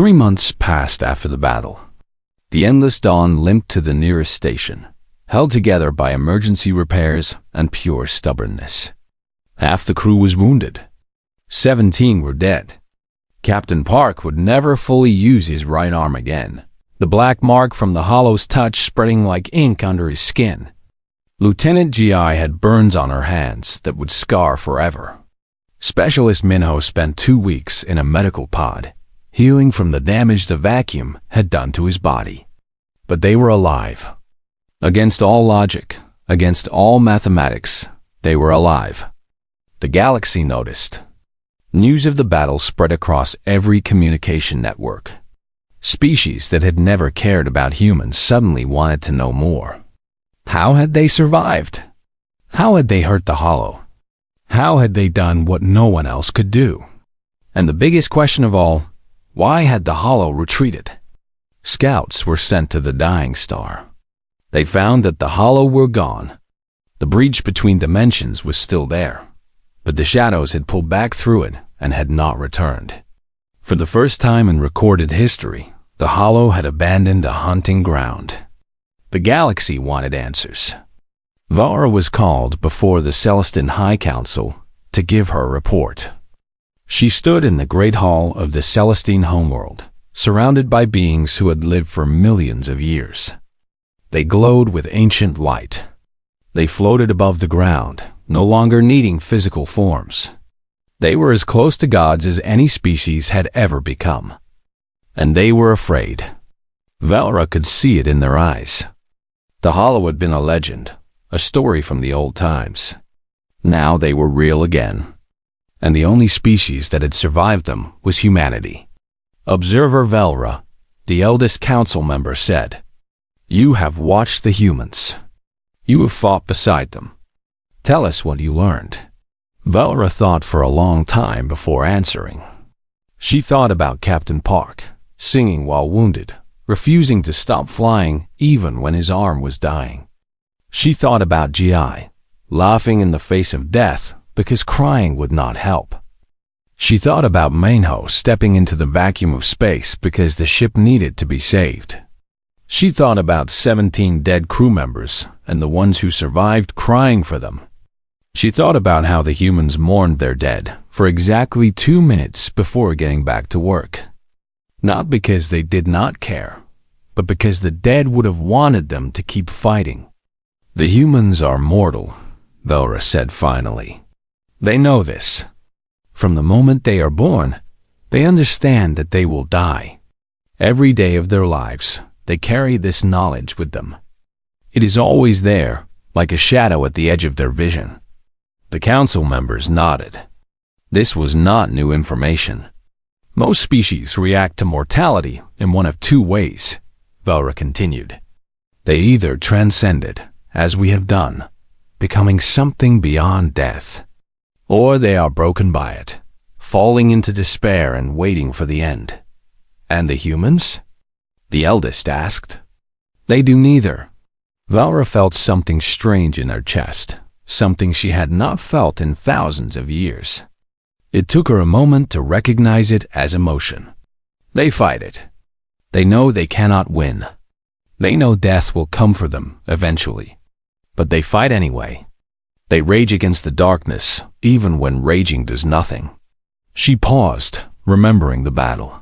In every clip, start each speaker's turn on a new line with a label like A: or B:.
A: 3 months passed after the battle. The Endless Dawn limped to the nearest station, held together by emergency repairs and pure stubbornness. Half the crew was wounded. 17 were dead. Captain Park would never fully use his right arm again, the black mark from the hollow's touch spreading like ink under his skin. Lieutenant Gi had burns on her hands that would scar forever. Specialist Minho spent 2 weeks in a medical pod, healing from the damage the vacuum had done to his body. But they were alive. Against all logic, against all mathematics, they were alive. The galaxy noticed. News of the battle spread across every communication network. Species that had never cared about humans suddenly wanted to know more. How had they survived? How had they hurt the Hollow? How had they done what no one else could do? And the biggest question of all, why had the Hollow retreated? Scouts were sent to the dying star. They found that the Hollow were gone. The breach between dimensions was still there, but the shadows had pulled back through it and had not returned. For the first time in recorded history, the Hollow had abandoned a hunting ground. The galaxy wanted answers. Vara was called before the Celestine High Council to give her report. She stood in the great hall of the Celestine homeworld, surrounded by beings who had lived for millions of years. They glowed with ancient light. They floated above the ground, no longer needing physical forms. They were as close to gods as any species had ever become. And they were afraid. Valra could see it in their eyes. The Hollow had been a legend, a story from the old times. Now they were real again. And the only species that had survived them was humanity. Observer Velra, the eldest council member, said, "You have watched the humans. You have fought beside them. Tell us what you learned." Velra thought for a long time before answering. She thought about Captain Park, singing while wounded, refusing to stop flying even when his arm was dying. She thought about Gi, laughing in the face of death because crying would not help. She thought about Mainho stepping into the vacuum of space because the ship needed to be saved. She thought about 17 dead crew members and the ones who survived crying for them. She thought about how the humans mourned their dead for exactly 2 minutes before getting back to work. Not because they did not care, but because the dead would have wanted them to keep fighting. "The humans are mortal," Velra said finally. "They know this. From the moment they are born, they understand that they will die. Every day of their lives, they carry this knowledge with them. It is always there, like a shadow at the edge of their vision." The council members nodded. This was not new information. Most species react to mortality in one of 2 ways, Velra continued. They either transcend it, as we have done, becoming something beyond death, or they are broken by it, falling into despair and waiting for the end. "And the humans?" the eldest asked. "They do neither." Velra felt something strange in her chest, something she had not felt in thousands of years. It took her a moment to recognize it as emotion. They fight it. They know they cannot win. They know death will come for them eventually. But they fight anyway. They rage against the darkness, even when raging does nothing. She paused, remembering the battle.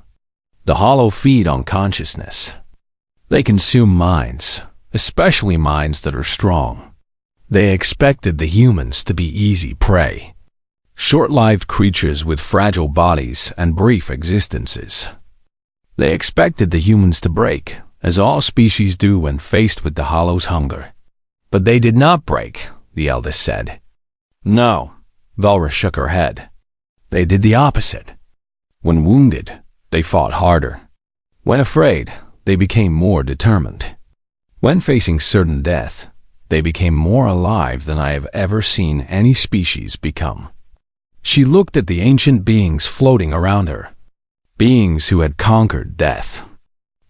A: The Hollow feed on consciousness. They consume minds, especially minds that are strong. They expected the humans to be easy prey. Short-lived creatures with fragile bodies and brief existences. They expected the humans to break, as all species do when faced with the Hollow's hunger. But they did not break, the eldest said. "No," Velra shook her head. "They did the opposite. When wounded, they fought harder. When afraid, they became more determined. When facing certain death, they became more alive than I have ever seen any species become." She looked at the ancient beings floating around her. Beings who had conquered death.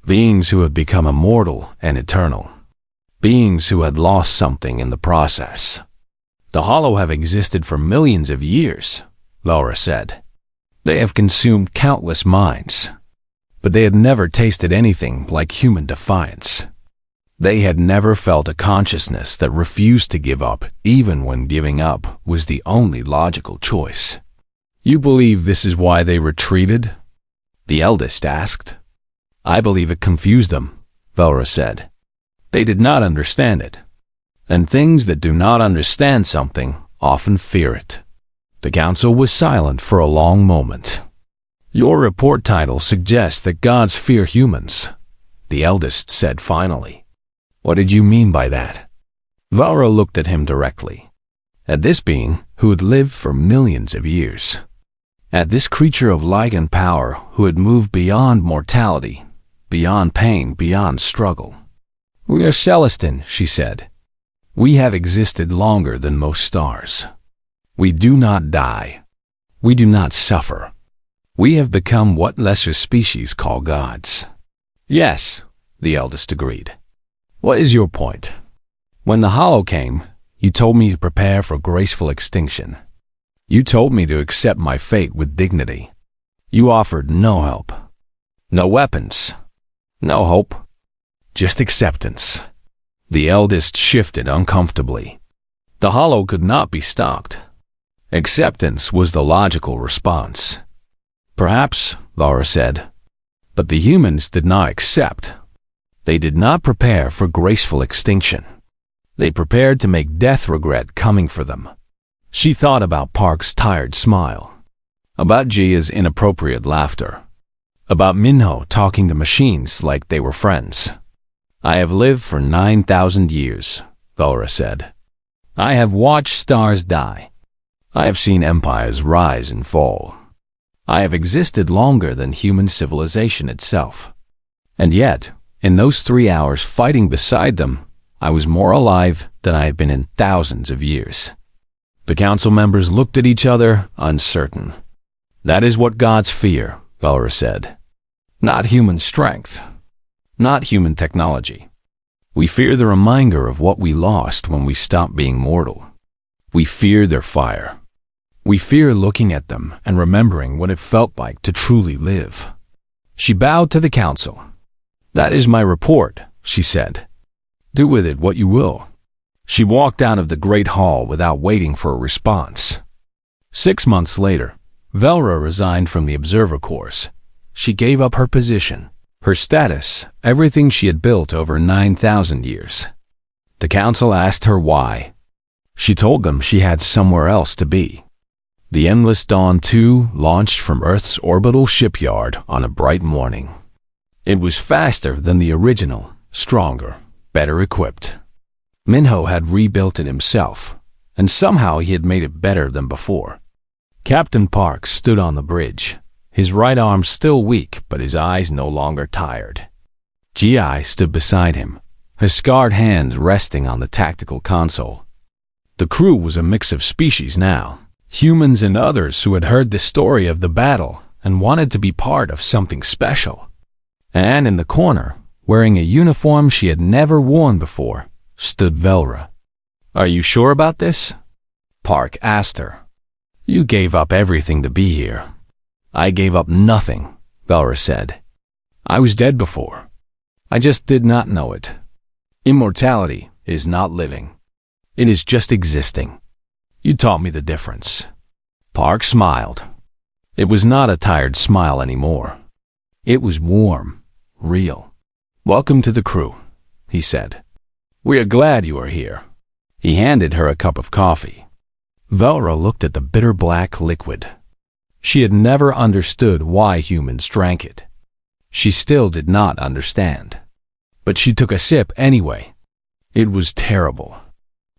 A: Beings who had become immortal and eternal. Beings who had lost something in the process. "The Hollow have existed for millions of years," Laura said. "They have consumed countless minds. but they had never tasted anything like human defiance. They had never felt a consciousness that refused to give up, even when giving up was the only logical choice. "You believe this is why they retreated?" the eldest asked. "I believe it confused them," Velra said. "They did not understand it. And things that do not understand something often fear it." The council was silent for a long moment. "Your report title suggests that gods fear humans," the eldest said finally. "What did you mean by that?" Velra looked at him directly. At this being who had lived for millions of years. At this creature of light and power who had moved beyond mortality, beyond pain, beyond struggle. "We are Celestine," she said. "We have existed longer than most stars. We do not die. We do not suffer. We have become what lesser species call gods." "Yes," the eldest agreed. "What is your point? When the Hollow came, you told me to prepare for graceful extinction. You told me to accept my fate with dignity. You offered no help, no weapons, no hope, just acceptance." The eldest shifted uncomfortably. The Hollow could not be stopped. Acceptance was the logical response. "Perhaps," Velra said, "but the humans did not accept. They did not prepare for graceful extinction. They prepared to make death regret coming for them." She thought about Park's tired smile, about Jia's inappropriate laughter, about Minho talking to machines like they were friends. "I have lived for 9,000 years, Velra said. "I have watched stars die. I have seen empires rise and fall. I have existed longer than human civilization itself. And yet, in those 3 hours fighting beside them, I was more alive than I have been in thousands of years." The council members looked at each other, uncertain. "That is what gods fear," Velra said. "Not human strength. Not human technology. We fear the reminder of what we lost when we stopped being mortal. We fear their fire. We fear looking at them and remembering what it felt like to truly live." She bowed to the council. "That is my report," she said. "Do with it what you will." She walked out of the great hall without waiting for a response. 6 months later, Velra resigned from the observer course. She gave up her position, her status, everything she had built over 9,000 years. The council asked her why. She told them she had somewhere else to be. The Endless Dawn 2 launched from Earth's orbital shipyard on a bright morning. It was faster than the original, stronger, better equipped. Minho had rebuilt it himself, and somehow he had made it better than before. Captain Park stood on the bridge, his right arm still weak but his eyes no longer tired. Gi stood beside him, her scarred hands resting on the tactical console. The crew was a mix of species now, humans and others who had heard the story of the battle and wanted to be part of something special. And in the corner, wearing a uniform she had never worn before, stood Velra. "Are you sure about this?" Park asked her. "You gave up everything to be here." "I gave up nothing," Velra said. "I was dead before. I just did not know it. Immortality is not living. It is just existing. You taught me the difference." Park smiled. It was not a tired smile anymore. It was warm, real. "Welcome to the crew," he said. "We are glad you are here." He handed her a cup of coffee. Velra looked at the bitter black liquid. She had never understood why humans drank it. She still did not understand. But she took a sip anyway. It was terrible.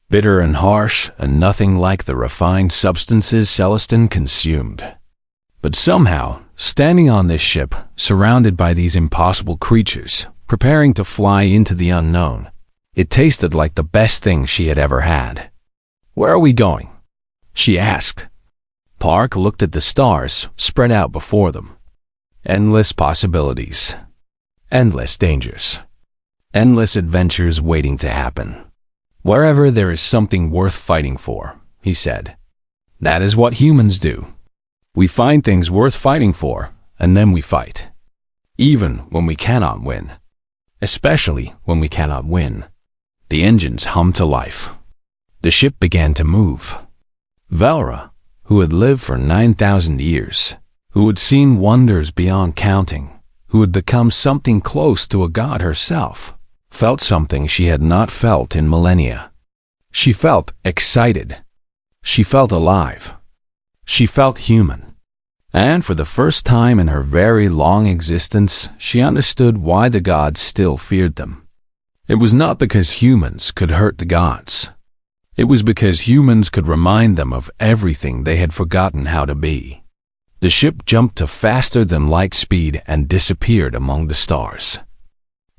A: Bitter and harsh, and nothing like the refined substances Celestine consumed. But somehow, standing on this ship, surrounded by these impossible creatures, preparing to fly into the unknown, it tasted like the best thing she had ever had. "Where are we going?" she asked. Park looked at the stars spread out before them. Endless possibilities. Endless dangers. Endless adventures waiting to happen. "Wherever there is something worth fighting for," he said. "That is what humans do. We find things worth fighting for, and then we fight. even when we cannot win. Especially when we cannot win. The engines hummed to life. The ship began to move. Velra, who had lived for 9,000 years, who had seen wonders beyond counting, who had become something close to a god herself, felt something she had not felt in millennia. She felt excited. She felt alive. She felt human. And for the first time in her very long existence, she understood why the gods still feared them. It was not because humans could hurt the gods. It was because humans could remind them of everything they had forgotten how to be. The ship jumped to faster than light speed and disappeared among the stars.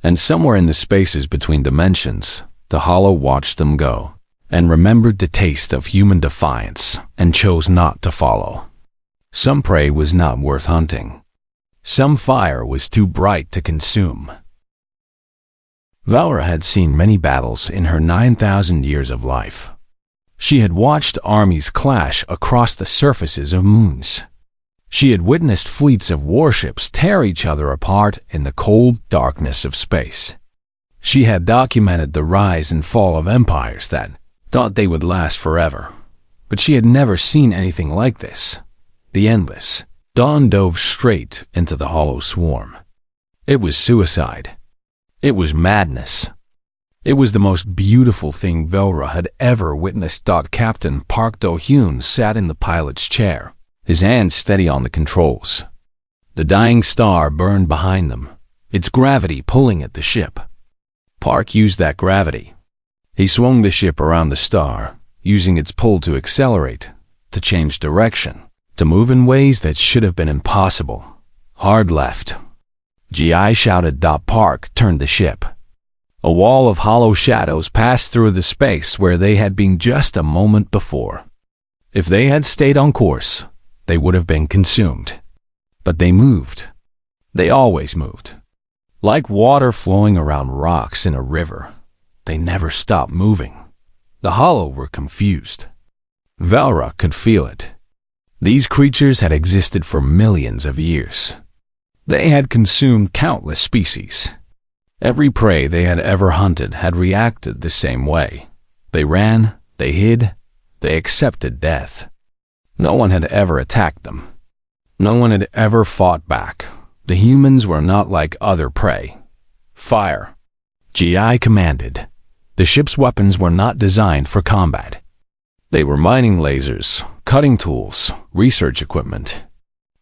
A: And somewhere in the spaces between dimensions, the Hollow watched them go, and remembered the taste of human defiance, and chose not to follow. Some prey was not worth hunting. Some fire was too bright to consume. Velra had seen many battles in her 9,000 years of life. She had watched armies clash across the surfaces of moons. She had witnessed fleets of warships tear each other apart in the cold darkness of space. She had documented the rise and fall of empires that thought they would last forever. But she had never seen anything like this. The endless dawn dove straight into the hollow swarm. It was suicide. It was madness. It was the most beautiful thing Velra had ever witnessed. Captain Park Do-hyun sat in the pilot's chair, his hands steady on the controls. The dying star burned behind them, its gravity pulling at the ship. Park used that gravity. He swung the ship around the star, using its pull to accelerate, to change direction, to move in ways that should have been impossible. Hard left. GI shouted. Park turned the ship. A wall of hollow shadows passed through the space where they had been just a moment before. If they had stayed on course, they would have been consumed. But they moved. They always moved. Like water flowing around rocks in a river, they never stopped moving. The Hollow were confused. Velra could feel it. These creatures had existed for millions of years. They had consumed countless species. Every prey they had ever hunted had reacted the same way. They ran, they hid, they accepted death. No one had ever attacked them. No one had ever fought back. The humans were not like other prey. Fire. GI commanded. The ship's weapons were not designed for combat. They were mining lasers, cutting tools, research equipment.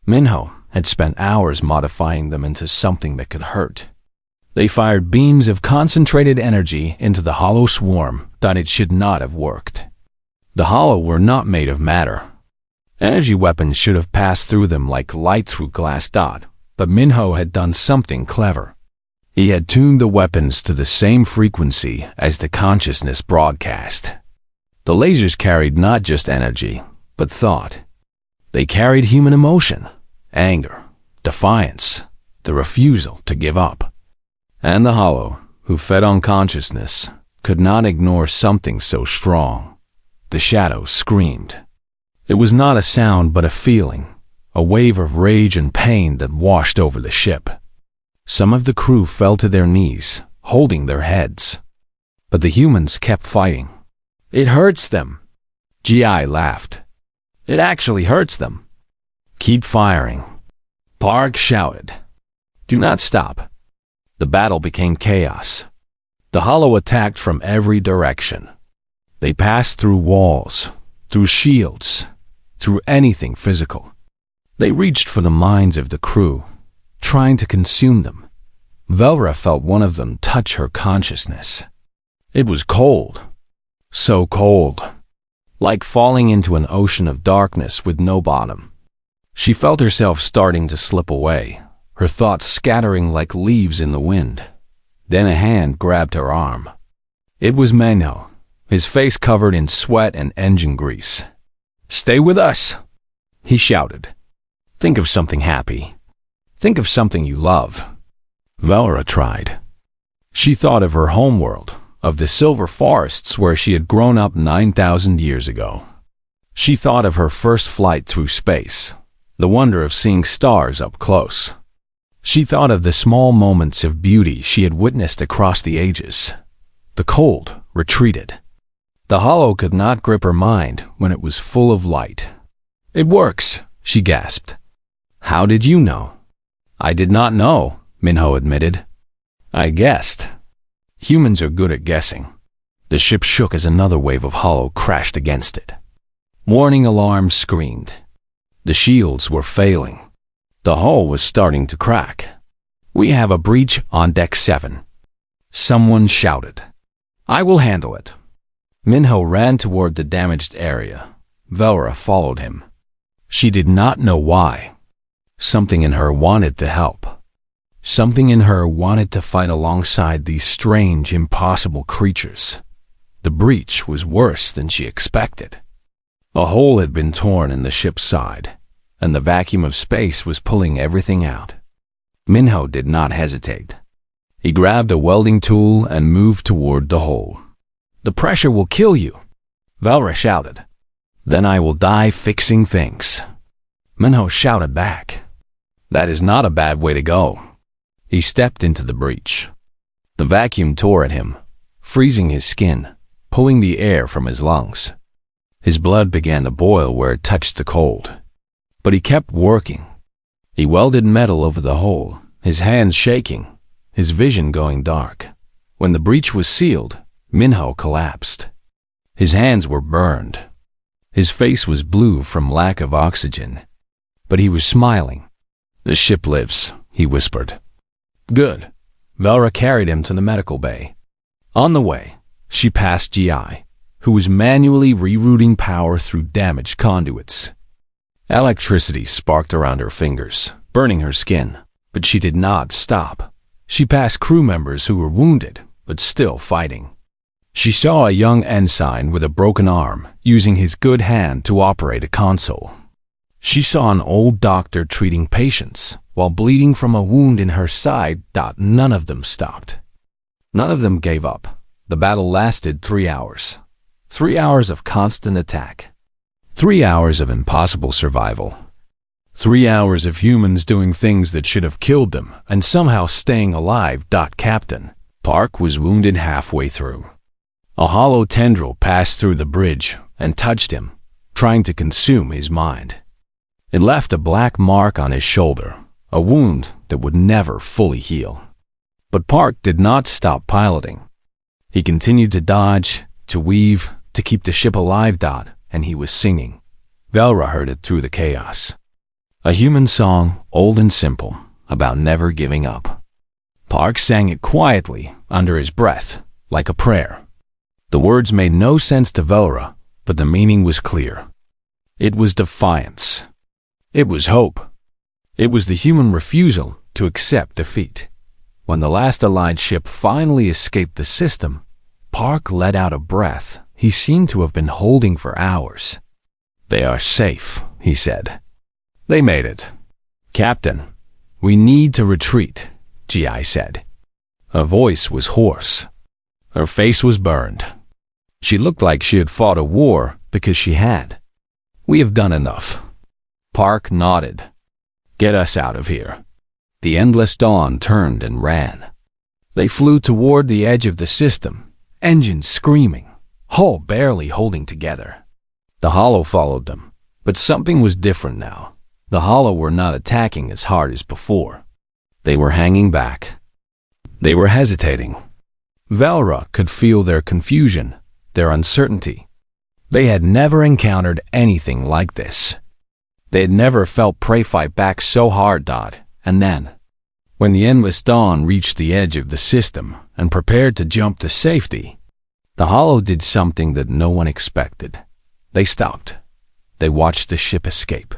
A: Minho had spent hours modifying them into something that could hurt. They fired beams of concentrated energy into the hollow swarm that it should not have worked. The Hollow were not made of matter. Energy weapons should have passed through them like light through glass. But Minho had done something clever. He had tuned the weapons to the same frequency as the consciousness broadcast. The lasers carried not just energy, but thought. They carried human emotion, anger, defiance, the refusal to give up. And the Hollow, who fed on consciousness, could not ignore something so strong. The shadows screamed. It was not a sound but a feeling, a wave of rage and pain that washed over the ship. Some of the crew fell to their knees, holding their heads. But the humans kept fighting. It hurts them. GI laughed. It actually hurts them. Keep firing. Park shouted. Do not stop. The battle became chaos. The Hollow attacked from every direction. They passed through walls, through shields, through anything physical. They reached for the minds of the crew, trying to consume them. Velra felt one of them touch her consciousness. It was cold. So cold. Like falling into an ocean of darkness with no bottom. She felt herself starting to slip away, her thoughts scattering like leaves in the wind. Then a hand grabbed her arm. It was Menho, his face covered in sweat and engine grease. Stay with us, he shouted. Think of something happy. Think of something you love. Velra tried. She thought of her homeworld, of the silver forests where she had grown up 9,000 years ago. She thought of her first flight through space, the wonder of seeing stars up close. She thought of the small moments of beauty she had witnessed across the ages. The cold retreated. The hollow could not grip her mind when it was full of light. "It works," she gasped. "How did you know?" "I did not know," Minho admitted. "I guessed." Humans are good at guessing. The ship shook as another wave of hollow crashed against it. Warning alarms screamed. The shields were failing. The hull was starting to crack. "We have a breach on Deck 7. Someone shouted. "I will handle it." Minho ran toward the damaged area. Velra followed him. She did not know why. Something in her wanted to help. Something in her wanted to fight alongside these strange, impossible creatures. The breach was worse than she expected. A hole had been torn in the ship's side, and the vacuum of space was pulling everything out. Minho did not hesitate. He grabbed a welding tool and moved toward the hole. "The pressure will kill you," Velra shouted. "Then I will die fixing things." Minho shouted back. "That is not a bad way to go." He stepped into the breach. The vacuum tore at him, freezing his skin, pulling the air from his lungs. His blood began to boil where it touched the cold. But he kept working. He welded metal over the hole, his hands shaking, his vision going dark. When the breach was sealed, Minho collapsed. His hands were burned. His face was blue from lack of oxygen. But he was smiling. "The ship lives," he whispered. "Good." Velra carried him to the medical bay. On the way, she passed GI, who was manually rerouting power through damaged conduits. Electricity sparked around her fingers, burning her skin, but she did not stop. She passed crew members who were wounded, but still fighting. She saw a young ensign with a broken arm using his good hand to operate a console. She saw an old doctor treating patients while bleeding from a wound in her side. None of them stopped. None of them gave up. The battle lasted 3 hours. 3 hours of constant attack. 3 hours of impossible survival. 3 hours of humans doing things that should have killed them and somehow staying alive. Captain Park was wounded halfway through. A hollow tendril passed through the bridge and touched him, trying to consume his mind. It left a black mark on his shoulder, a wound that would never fully heal. But Park did not stop piloting. He continued to dodge, to weave, to keep the ship alive. And he was singing. Velra heard it through the chaos. A human song, old and simple, about never giving up. Park sang it quietly, under his breath, like a prayer. The words made no sense to Velra, but the meaning was clear. It was defiance. It was hope. It was the human refusal to accept defeat. When the last Allied ship finally escaped the system, Park let out a breath he seemed to have been holding for hours. "They are safe," he said. "They made it." "Captain, we need to retreat," GI said. Her voice was hoarse. Her face was burned. She looked like she had fought a war because she had. "We have done enough." Park nodded. "Get us out of here." The Endless Dawn turned and ran. They flew toward the edge of the system, engines screaming, hull barely holding together. The hollow followed them, but something was different now. The hollow were not attacking as hard as before. They were hanging back. They were hesitating. Velra could feel their confusion, their uncertainty. They had never encountered anything like this. They had never felt prey fight back so hard. And then, when the Endless Dawn reached the edge of the system and prepared to jump to safety, the hollow did something that no one expected. They stopped. They watched the ship escape.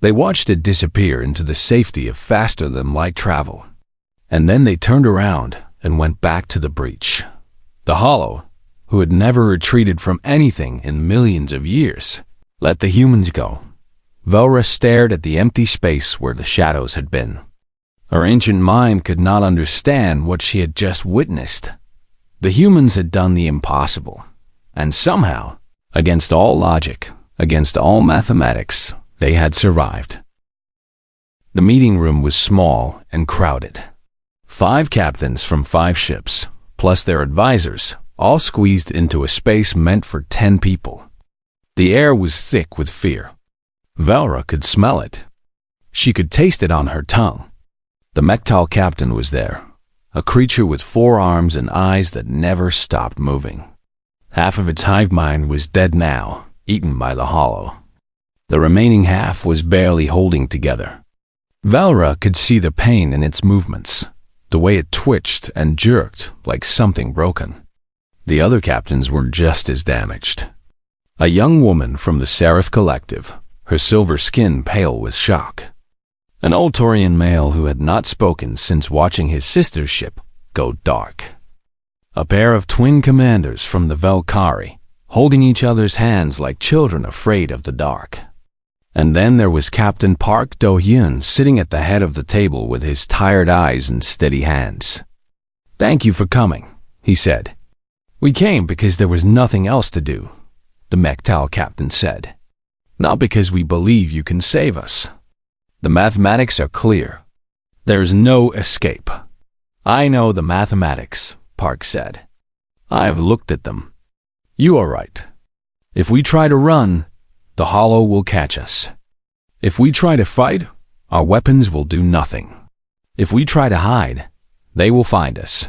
A: They watched it disappear into the safety of faster-than-light travel. And then they turned around and went back to the breach. The hollow, who had never retreated from anything in millions of years, let the humans go. Velra stared at the empty space where the shadows had been. Her ancient mind could not understand what she had just witnessed. The humans had done the impossible, and somehow, against all logic, against all mathematics, they had survived. The meeting room was small and crowded. 5 captains from 5 ships, plus their advisors, all squeezed into a space meant for 10 people. The air was thick with fear. Velra could smell it. She could taste it on her tongue. The Mektal captain was there, a creature with 4 arms and eyes that never stopped moving. Half of its hive mind was dead now, eaten by the hollow. The remaining half was barely holding together. Velra could see the pain in its movements, the way it twitched and jerked like something broken. The other captains were just as damaged. A young woman from the Seraph Collective, her silver skin pale with shock. An old Taurian male who had not spoken since watching his sister's ship go dark. A pair of twin commanders from the Velkari, holding each other's hands like children afraid of the dark. And then there was Captain Park Do-hyun sitting at the head of the table with his tired eyes and steady hands. "Thank you for coming," he said. "We came because there was nothing else to do," the Mektal captain said. "Not because we believe you can save us. The mathematics are clear. There's no escape." "I know the mathematics," Park said. "I've looked at them. You are right. If we try to run, the hollow will catch us. If we try to fight, our weapons will do nothing. If we try to hide, they will find us.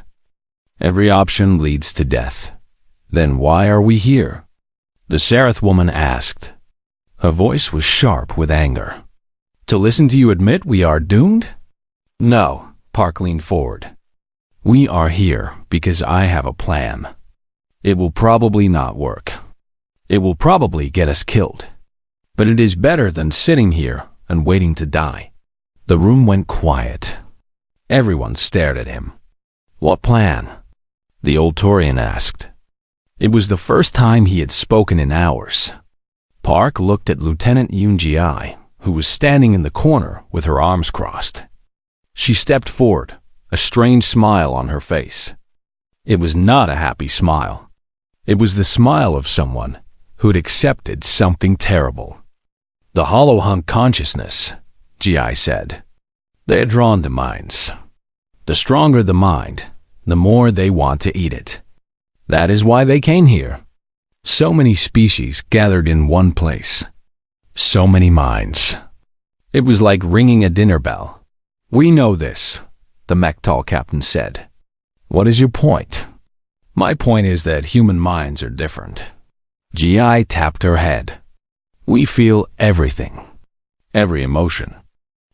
A: Every option leads to death. Then why are we here?" The Seraph woman asked. Her voice was sharp with anger. "To listen to you admit we are doomed?" "No," Park leaned forward. "We are here because I have a plan. It will probably not work. It will probably get us killed. But it is better than sitting here and waiting to die." The room went quiet. Everyone stared at him. "What plan?" the old Taurian asked. It was the first time he had spoken in hours. Park looked at Lieutenant Yoon-ji, who was standing in the corner with her arms crossed. She stepped forward, a strange smile on her face. It was not a happy smile. It was the smile of someone who had accepted something terrible. "The hollow hunk consciousness," Ji said. "They are drawn to minds. The stronger the mind, the more they want to eat it. That is why they came here. So many species gathered in one place. So many minds." It was like ringing a dinner bell. "We know this," the Mektal captain said. "What is your point?" "My point is that human minds are different." Ji tapped her head. "We feel everything. Every emotion.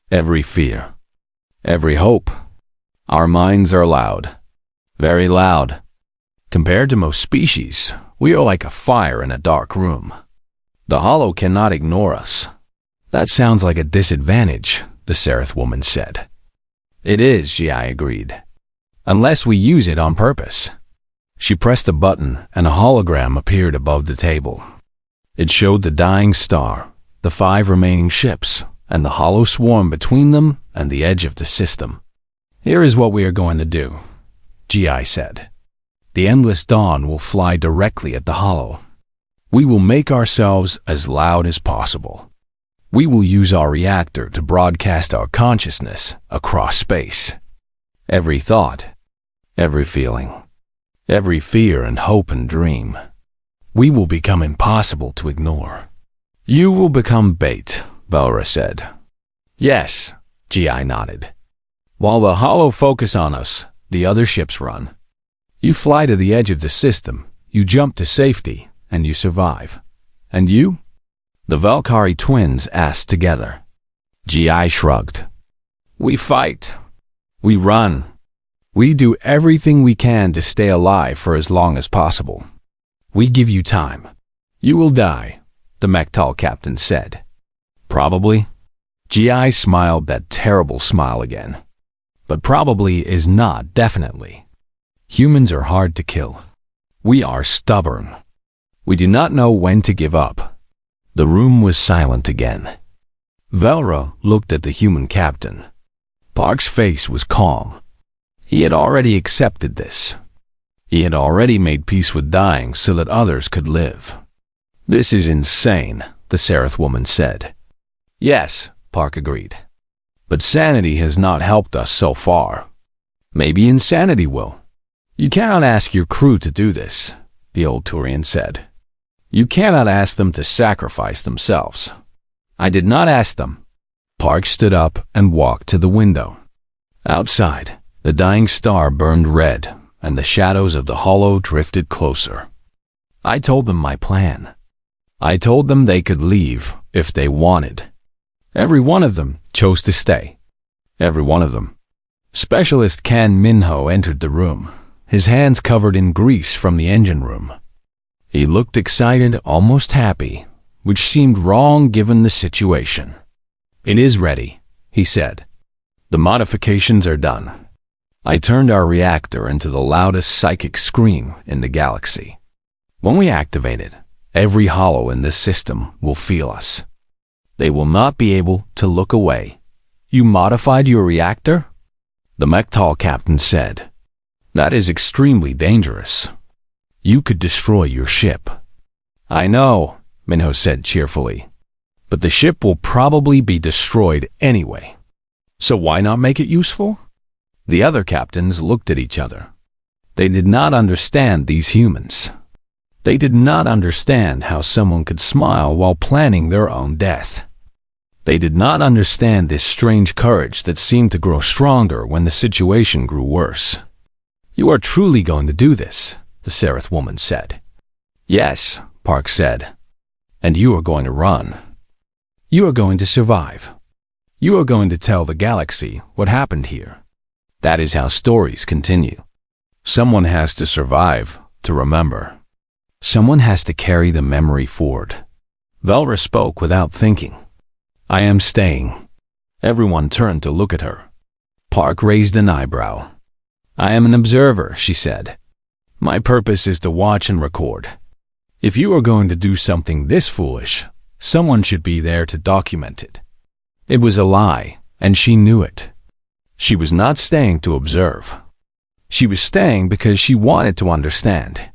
A: Every fear. Every hope. Our minds are loud. Very loud. Compared to most species, we are like a fire in a dark room. The hollow cannot ignore us." "That sounds like a disadvantage," the Seraph woman said. "It is," Ji agreed. "Unless we use it on purpose." She pressed a button and a hologram appeared above the table. It showed the dying star, the 5 remaining ships, and the hollow swarm between them and the edge of the system. "Here is what we are going to do," Ji said. "The endless dawn will fly directly at the hollow. We will make ourselves as loud as possible. We will use our reactor to broadcast our consciousness across space. Every thought, every feeling, every fear and hope and dream. We will become impossible to ignore." "You will become bait," Velra said. "Yes," Ji nodded. "While the hollow focus on us, the other ships run. You fly to the edge of the system, you jump to safety, and you survive. And you?" The Valkyrie twins asked together. Ji shrugged. "We fight. We run. We do everything we can to stay alive for as long as possible. We give you time. You will die," the Mektal captain said. "Probably." Ji smiled that terrible smile again. "But probably is not definitely. Humans are hard to kill. We are stubborn. We do not know when to give up." The room was silent again. Velra looked at the human captain. Park's face was calm. He had already accepted this. He had already made peace with dying so that others could live. "This is insane," the Seraph woman said. "Yes," Park agreed. But sanity has not helped us so far. Maybe insanity will. You cannot ask your crew to do this, the old Turian said. You cannot ask them to sacrifice themselves. I did not ask them. Park stood up and walked to the window. Outside, the dying star burned red, and the shadows of the hollow drifted closer. I told them my plan. I told them they could leave if they wanted. Every one of them chose to stay. Every one of them. Specialist Kan Minho entered the room, his hands covered in grease from the engine room. He looked excited, almost happy, which seemed wrong given the situation. It is ready, he said. The modifications are done. I turned our reactor into the loudest psychic scream in the galaxy. When we activate it, every hollow in this system will feel us. They will not be able to look away. You modified your reactor? The Mechtal captain said. That is extremely dangerous. You could destroy your ship. I know, Minho said cheerfully. But the ship will probably be destroyed anyway. So why not make it useful? The other captains looked at each other. They did not understand these humans. They did not understand how someone could smile while planning their own death. They did not understand this strange courage that seemed to grow stronger when the situation grew worse. You are truly going to do this, the Seraph woman said. Yes, Park said. And you are going to run. You are going to survive. You are going to tell the galaxy what happened here. That is how stories continue. Someone has to survive to remember. Someone has to carry the memory forward. Velra spoke without thinking. I am staying. Everyone turned to look at her. Park raised an eyebrow. I am an observer, she said. My purpose is to watch and record. If you are going to do something this foolish, someone should be there to document it. It was a lie, and she knew it. She was not staying to observe. She was staying because she wanted to understand.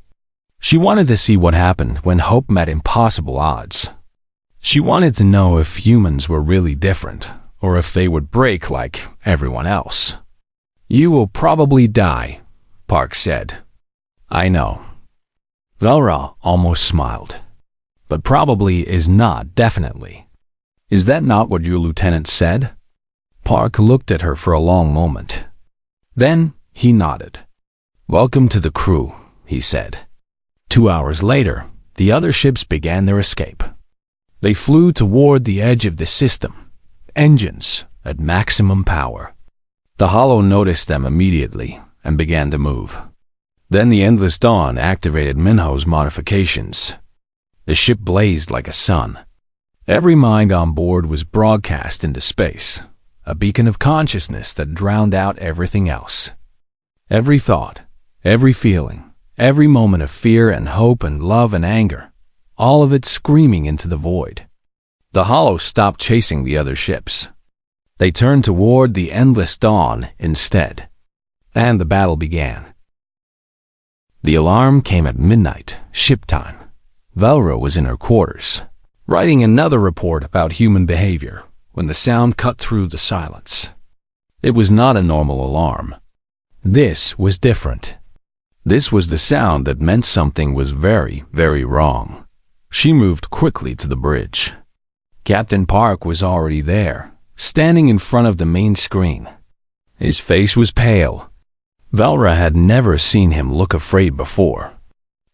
A: She wanted to see what happened when hope met impossible odds. She wanted to know if humans were really different, or if they would break like everyone else. You will probably die, Park said. I know. Velra almost smiled. But probably is not definitely. Is that not what your lieutenant said? Park looked at her for a long moment. Then he nodded. Welcome to the crew, he said. 2 hours later, the other ships began their escape. They flew toward the edge of the system, engines at maximum power. The Hollow noticed them immediately and began to move. Then the Endless Dawn activated Minho's modifications. The ship blazed like a sun. Every mind on board was broadcast into space, a beacon of consciousness that drowned out everything else. Every thought, every feeling, every moment of fear and hope and love and anger, all of it screaming into the void. The Hollow stopped chasing the other ships. They turned toward the Endless Dawn instead. And the battle began. The alarm came at midnight, ship time. Velra was in her quarters, writing another report about human behavior, when the sound cut through the silence. It was not a normal alarm. This was different. This was the sound that meant something was very, very wrong. She moved quickly to the bridge. Captain Park was already there, standing in front of the main screen. His face was pale. Velra had never seen him look afraid before.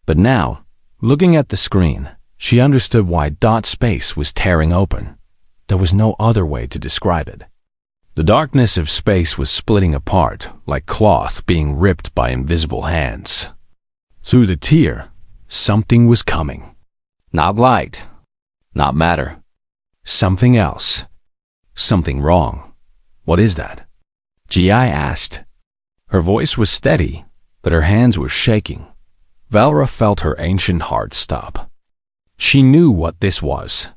A: But now, looking at the screen, she understood why dot space was tearing open. There was no other way to describe it. The darkness of space was splitting apart, like cloth being ripped by invisible hands. Through the tear, something was coming. Not light, not matter. Something else. Something wrong. What is that? Gi asked. Her voice was steady, but her hands were shaking. Velra felt her ancient heart stop. She knew what this was.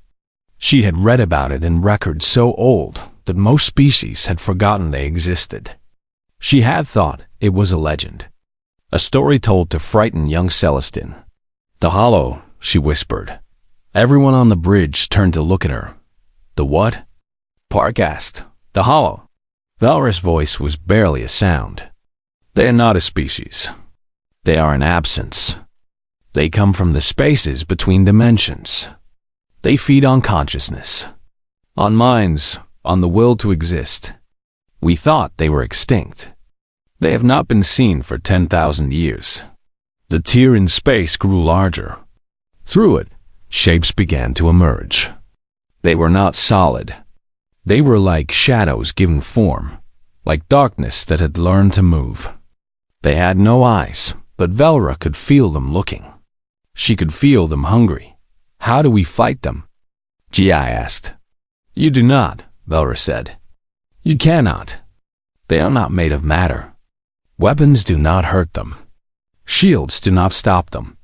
A: She had read about it in records so old that most species had forgotten they existed. She had thought it was a legend, a story told to frighten young Celestine. The Hollow, she whispered. Everyone on the bridge turned to look at her. The what? Park asked. The hollow. Valra's voice was barely a sound. They are not a species. They are an absence. They come from the spaces between dimensions. They feed on consciousness, on minds, on the will to exist. We thought they were extinct. They have not been seen for 10,000 years. The tier in space grew larger. Through it, shapes began to emerge. They were not solid. They were like shadows given form, like darkness that had learned to move. They had no eyes, but Velra could feel them looking. She could feel them hungry. How do we fight them? Gi asked. You do not, Velra said. You cannot. They are not made of matter. Weapons do not hurt them. Shields do not stop them.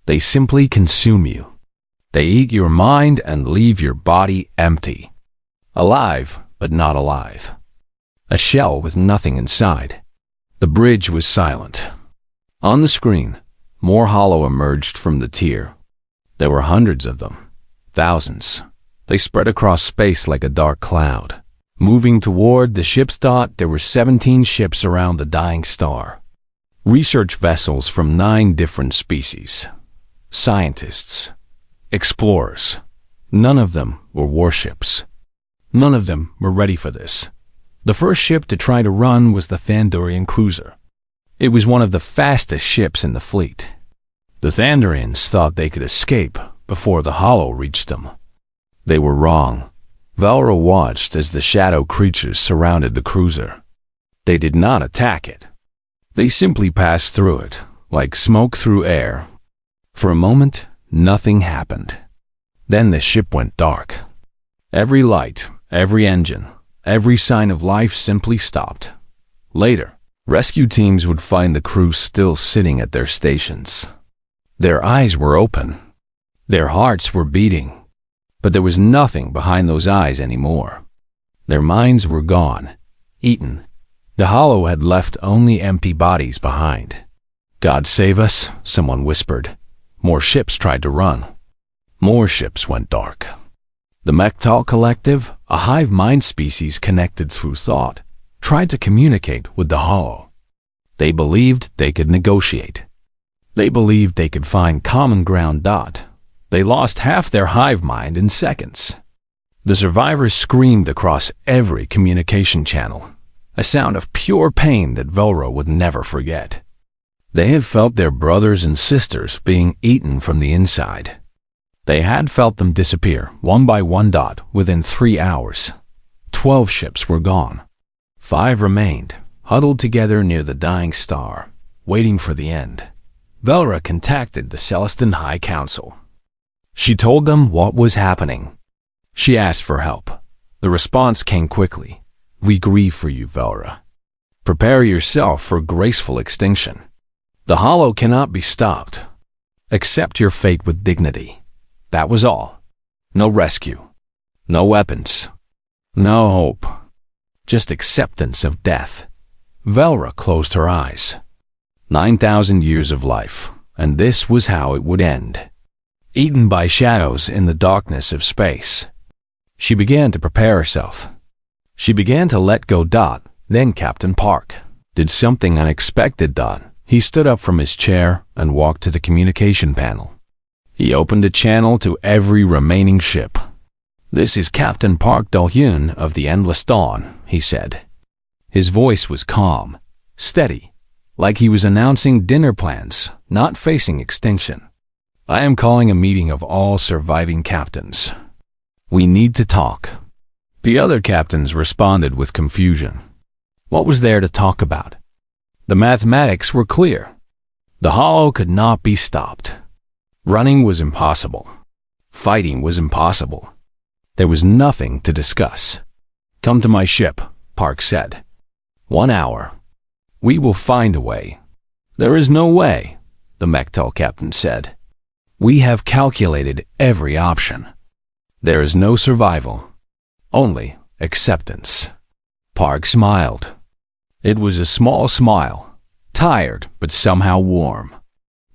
A: They simply consume you. They eat your mind and leave your body empty. Alive, but not alive. A shell with nothing inside. The bridge was silent. On the screen, more hollow emerged from the tier. There were hundreds of them. Thousands. They spread across space like a dark cloud. Moving toward the ship's dot, there were 17 ships around the dying star. Research vessels from 9 different species. Scientists. Explorers. None of them were warships. None of them were ready for this. The first ship to try to run was the Thandorian cruiser. It was one of the fastest ships in the fleet. The Thandorians thought they could escape before the hollow reached them. They were wrong. Velra watched as the shadow creatures surrounded the cruiser. They did not attack it. They simply passed through it, like smoke through air. For a moment, nothing happened. Then the ship went dark. Every light, every engine, every sign of life simply stopped. Later, rescue teams would find the crew still sitting at their stations. Their eyes were open. Their hearts were beating. But there was nothing behind those eyes anymore. Their minds were gone, eaten. The hollow had left only empty bodies behind. God save us, someone whispered. More ships tried to run. More ships went dark. The Mektal Collective, a hive mind species connected through thought, tried to communicate with the hollow. They believed they could negotiate. They believed they could find common ground. They lost half their hive mind in seconds. The survivors screamed across every communication channel, a sound of pure pain that Velra would never forget. They had felt their brothers and sisters being eaten from the inside. They had felt them disappear, one by one. Within 3 hours, 12 ships were gone. 5 remained, huddled together near the dying star, waiting for the end. Velra contacted the Celestin High Council. She told them what was happening. She asked for help. The response came quickly. We grieve for you, Velra. Prepare yourself for graceful extinction. The hollow cannot be stopped. Accept your fate with dignity. That was all. No rescue. No weapons. No hope. Just acceptance of death. Velra closed her eyes. 9,000 years of life, and this was how it would end. Eaten by shadows in the darkness of space. She began to prepare herself. She began to let go. Then Captain Park did something unexpected. He stood up from his chair and walked to the communication panel. He opened a channel to every remaining ship. This is Captain Park Do-hyun of the Endless Dawn, he said. His voice was calm, steady, like he was announcing dinner plans, not facing extinction. I am calling a meeting of all surviving captains. We need to talk. The other captains responded with confusion. What was there to talk about? The mathematics were clear. The hollow could not be stopped. Running was impossible. Fighting was impossible. There was nothing to discuss. Come to my ship, Park said. 1 hour. We will find a way. There is no way, the Mektal captain said. We have calculated every option. There is no survival, only acceptance. Park smiled. It was a small smile, tired but somehow warm.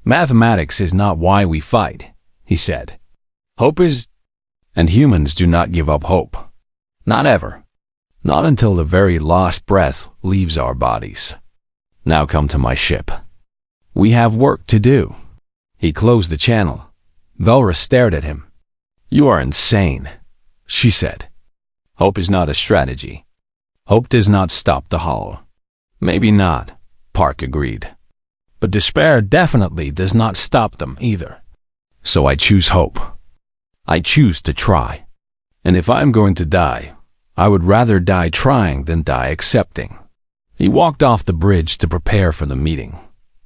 A: Mathematics is not why we fight, he said. Hope is, and humans do not give up hope. Not ever. Not until the very last breath leaves our bodies. Now come to my ship. We have work to do." He closed the channel. Velra stared at him. "You are insane," she said. "Hope is not a strategy. Hope does not stop the hollow." "Maybe not," Park agreed. "But despair definitely does not stop them either. So I choose hope. I choose to try. And if I'm going to die, I would rather die trying than die accepting." He walked off the bridge to prepare for the meeting.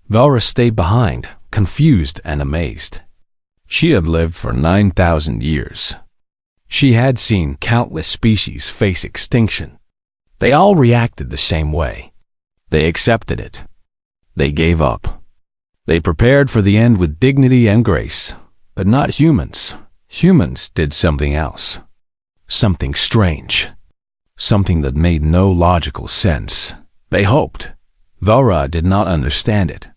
A: Velra stayed behind, confused and amazed. She had lived for 9,000 years. She had seen countless species face extinction. They all reacted the same way. They accepted it. They gave up. They prepared for the end with dignity and grace. But not humans. Humans did something else. Something strange. Something that made no logical sense. They hoped. Velra did not understand it.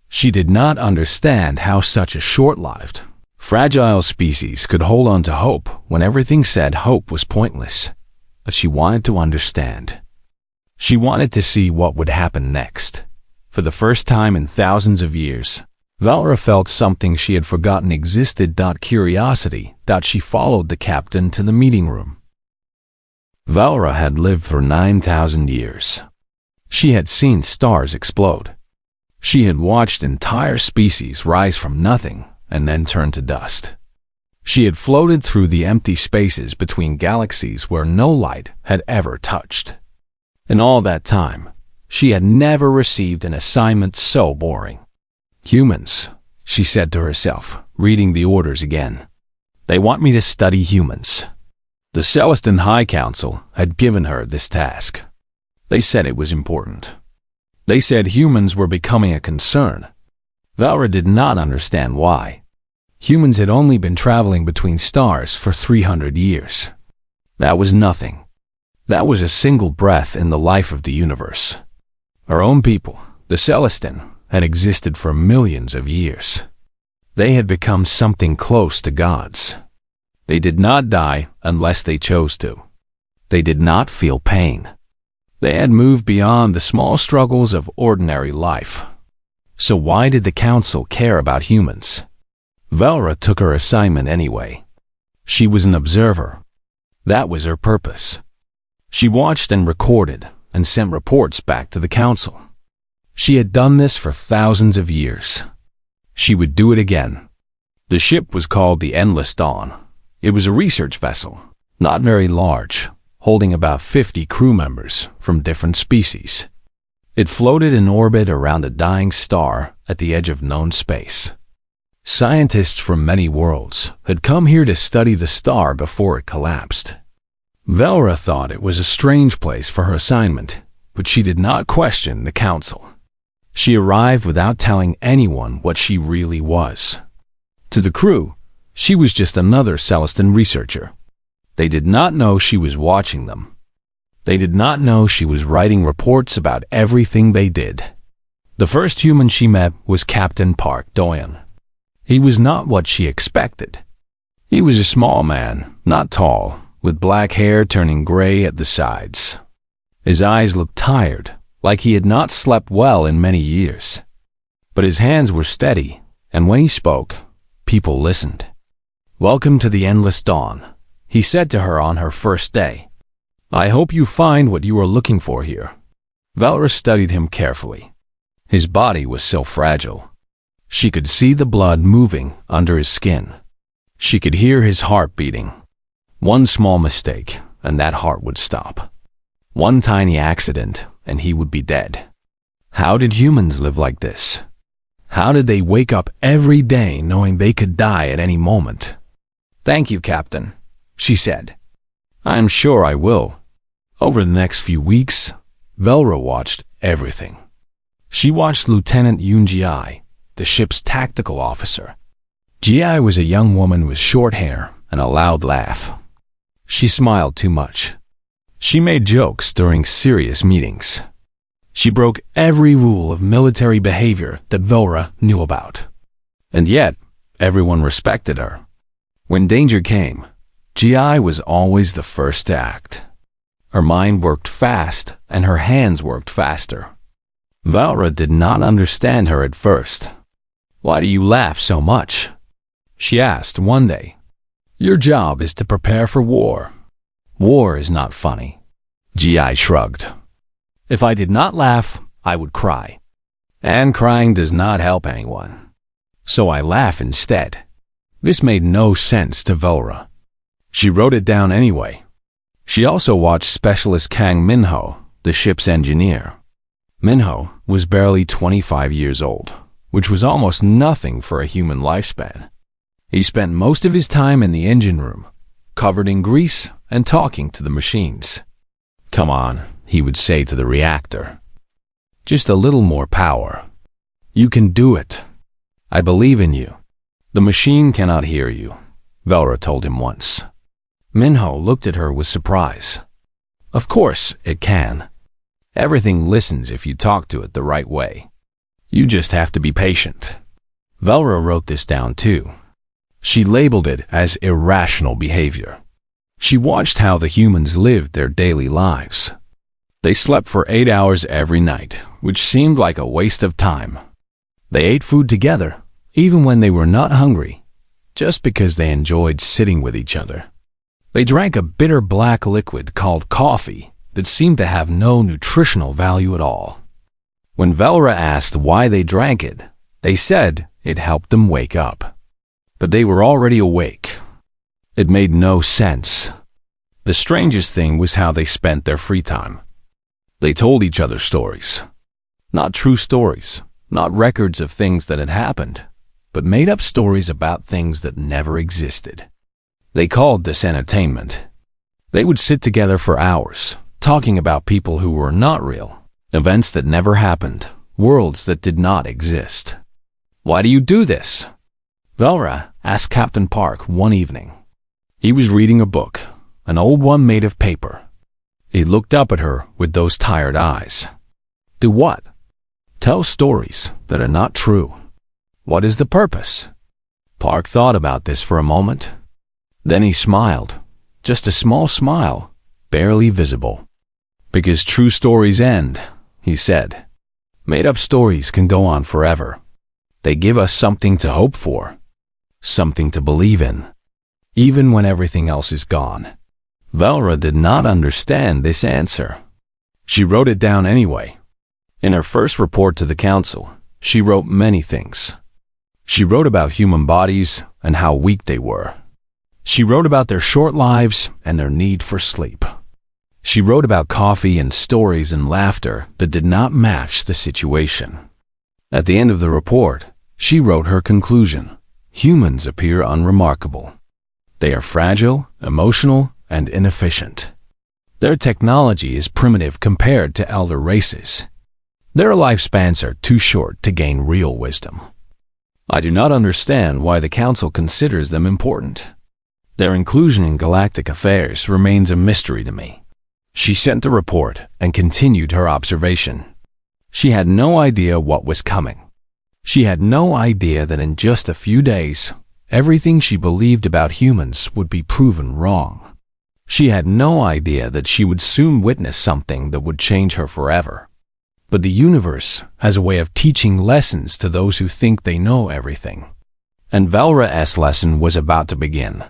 A: She did not understand how such a short-lived, fragile species could hold on to hope when everything said hope was pointless. But she wanted to understand. She wanted to see what would happen next. For the first time in thousands of years, Velra felt something she had forgotten existed. Curiosity. She followed the captain to the meeting room. Velra had lived for 9,000 years. She had seen stars explode. She had watched entire species rise from nothing and then turn to dust. She had floated through the empty spaces between galaxies where no light had ever touched. In all that time, she had never received an assignment so boring. "Humans," she said to herself, reading the orders again. "They want me to study humans." The Celestin High Council had given her this task. They said it was important. They said humans were becoming a concern. Velra did not understand why. Humans had only been traveling between stars for 300 years. That was nothing. That was a single breath in the life of the universe. Our own people, the Celestin, had existed for millions of years. They had become something close to gods. They did not die unless they chose to. They did not feel pain. They had moved beyond the small struggles of ordinary life. So why did the council care about humans? Velra took her assignment anyway. She was an observer. That was her purpose. She watched and recorded and sent reports back to the council. She had done this for thousands of years. She would do it again. The ship was called the Endless Dawn. It was a research vessel, not very large, holding about 50 crew members from different species. It floated in orbit around a dying star at the edge of known space. Scientists from many worlds had come here to study the star before it collapsed. Velra thought it was a strange place for her assignment, but she did not question the council. She arrived without telling anyone what she really was. To the crew, she was just another Celestin researcher. They did not know she was watching them. They did not know she was writing reports about everything they did. The first human she met was Captain Park Doyen. He was not what she expected. He was a small man, not tall, with black hair turning gray at the sides. His eyes looked tired, like he had not slept well in many years. But his hands were steady, and when he spoke, people listened. "Welcome to the Endless Dawn," he said to her on her first day. "I hope you find what you are looking for here." Velra studied him carefully. His body was so fragile. She could see the blood moving under his skin. She could hear his heart beating. One small mistake, and that heart would stop. One tiny accident, and he would be dead. How did humans live like this? How did they wake up every day knowing they could die at any moment? "Thank you, Captain," she said. "I'm sure I will." Over the next few weeks, Velra watched everything. She watched Lieutenant Yoon Ji, the ship's tactical officer. Ji was a young woman with short hair and a loud laugh. She smiled too much. She made jokes during serious meetings. She broke every rule of military behavior that Velra knew about. And yet, everyone respected her. When danger came, Ji was always the first to act. Her mind worked fast, and her hands worked faster. Velra did not understand her at first. "Why do you laugh so much?" she asked one day. "Your job is to prepare for war. War is not funny." Gi shrugged. "If I did not laugh, I would cry. And crying does not help anyone. So I laugh instead." This made no sense to Velra. She wrote it down anyway. She also watched Specialist Kang Minho, the ship's engineer. Minho was barely 25 years old, which was almost nothing for a human lifespan. He spent most of his time in the engine room, covered in grease and talking to the machines. "Come on," he would say to the reactor. "Just a little more power. You can do it. I believe in you." "The machine cannot hear you," Velra told him once. Minho looked at her with surprise. "Of course it can. Everything listens if you talk to it the right way. You just have to be patient." Velra wrote this down too. She labeled it as irrational behavior. She watched how the humans lived their daily lives. They slept for 8 hours every night, which seemed like a waste of time. They ate food together, even when they were not hungry, just because they enjoyed sitting with each other. They drank a bitter black liquid called coffee that seemed to have no nutritional value at all. When Velra asked why they drank it, they said it helped them wake up. But they were already awake. It made no sense. The strangest thing was how they spent their free time. They told each other stories. Not true stories, not records of things that had happened, but made up stories about things that never existed. They called this entertainment. They would sit together for hours, talking about people who were not real, events that never happened, worlds that did not exist. "Why do you do this?" Velra asked Captain Park one evening. He was reading a book, an old one made of paper. He looked up at her with those tired eyes. "Do what?" "Tell stories that are not true." "What is the purpose?" Park thought about this for a moment. Then he smiled, just a small smile, barely visible. "Because true stories end," he said. "Made-up stories can go on forever. They give us something to hope for, something to believe in, even when everything else is gone." Velra did not understand this answer. She wrote it down anyway. In her first report to the council, she wrote many things. She wrote about human bodies and how weak they were. She wrote about their short lives and their need for sleep. She wrote about coffee and stories and laughter that did not match the situation. At the end of the report, she wrote her conclusion. Humans appear unremarkable. They are fragile, emotional, and inefficient. Their technology is primitive compared to elder races. Their lifespans are too short to gain real wisdom. I do not understand why the Council considers them important. Their inclusion in galactic affairs remains a mystery to me. She sent the report and continued her observation. She had no idea what was coming. She had no idea that in just a few days, everything she believed about humans would be proven wrong. She had no idea that she would soon witness something that would change her forever. But the universe has a way of teaching lessons to those who think they know everything. And Velra's lesson was about to begin.